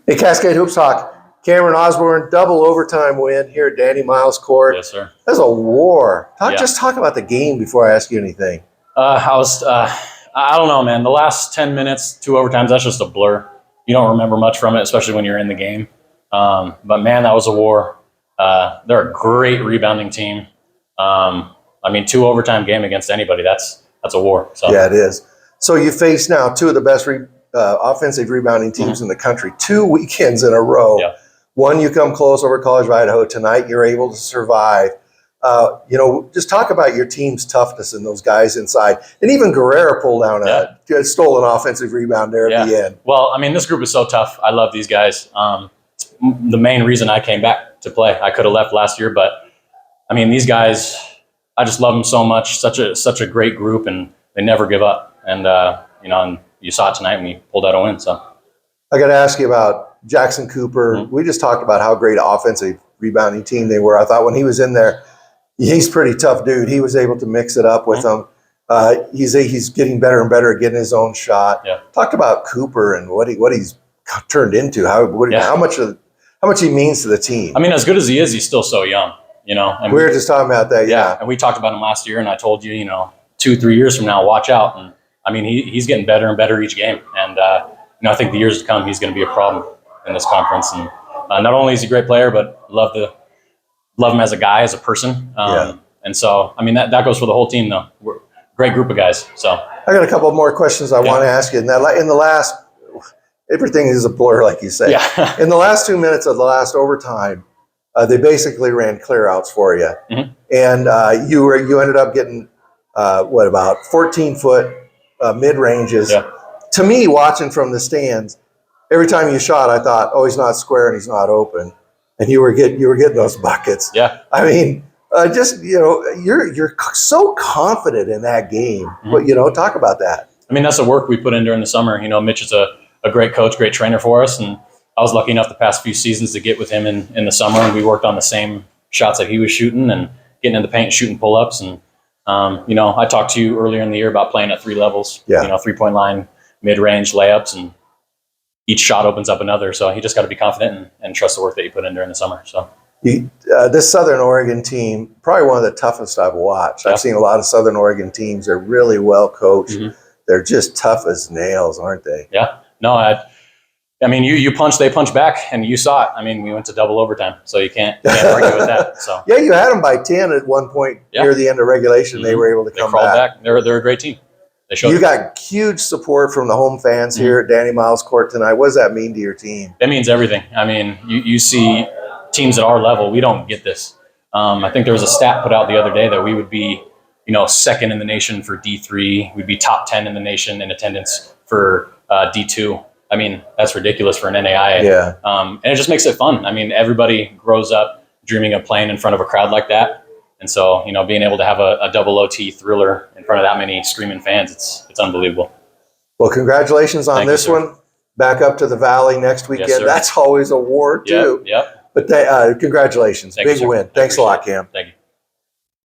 Hey, Cascade Hoops Talk. Kam Osborn, double overtime win here at Danny Miles Court. Yes, sir. That's a war. Just talk about the game before I ask you anything. I don't know, man. The last 10 minutes, 2 overtimes, that's just a blur. You don't remember much from it, especially when you're in the game. But, man, that was a war. They're a great rebounding team. 2 overtime game against anybody, that's a war. So. Yeah, it is. So you face now 2 of the best offensive rebounding teams in the country, 2 weekends in a row. Yeah. One, you come close over College of Idaho. Tonight, you're able to survive. Just talk about your team's toughness and those guys inside. And even Guerrero pulled down a stolen offensive rebound there at the end. Well, this group is so tough. I love these guys. The main reason I came back to play, I could have left last year, but these guys, I just love them so much. Such a great group, and they never give up. And and you saw it tonight when we pulled out a win. So I got to ask you about Jackson Cooper. Mm-hmm. We just talked about how great an offensive rebounding team they were. I thought when he was in there, he's a pretty tough dude. He was able to mix it up with them. He's getting better and better at getting his own shot. Yeah. Talked about Cooper and what he's turned into. How much he means to the team. As good as he is, he's still so young. And we were just talking about that. Yeah. And we talked about him last year, and I told you, 2-3 years from now, watch out. And he's getting better and better each game. And I think the years to come, he's going to be a problem in this conference. And not only is he a great player, but love him as a guy, as a person. And so, that goes for the whole team, though. We're a great group of guys. So I got a couple more questions I want to ask you. In the last, everything is a blur, like you say. Yeah. In the last 2 minutes of the last overtime, they basically ran clear outs for you. Mm-hmm. And you ended up getting, about 14-foot mid ranges. Yeah. To me, watching from the stands, every time you shot, I thought, oh, he's not square and he's not open. And you were getting those buckets. Yeah. You're so confident in that game. Mm-hmm. But, talk about that. That's the work we put in during the summer. Mitch is a great coach, great trainer for us. And I was lucky enough the past few seasons to get with him in the summer. And we worked on the same shots that he was shooting and getting in the paint, shooting pull-ups. And, I talked to you earlier in the year about playing at 3 levels. Yeah. 3-point line, mid-range layups, and each shot opens up another. So you just got to be confident and trust the work that you put in during the summer. So this Southern Oregon team, probably one of the toughest I've watched. I've seen a lot of Southern Oregon teams. They're really well coached. Mm-hmm. They're just tough as nails, aren't they? Yeah. No, you punch, they punch back, and you saw it. We went to double overtime, so you can't argue with that. So yeah, you had them by 10 at one point near the end of regulation. Mm-hmm. They were able to come back. They're a great team. You got huge support from the home fans here at Danny Miles Court tonight. What does that mean to your team? That means everything. You see teams at our level, we don't get this. I think there was a stat put out the other day that we would be, second in the nation for D3. We'd be top 10 in the nation in attendance for D2. That's ridiculous for an NAIA. Yeah. And it just makes it fun. Everybody grows up dreaming of playing in front of a crowd like that. And so, being able to have a double OT thriller in front of that many screaming fans, it's unbelievable. Well, congratulations on this one. Back up to the Valley next weekend. Yes, that's always a war, too. Yep. But congratulations. Big win. Thanks a lot, Kam. Thank you.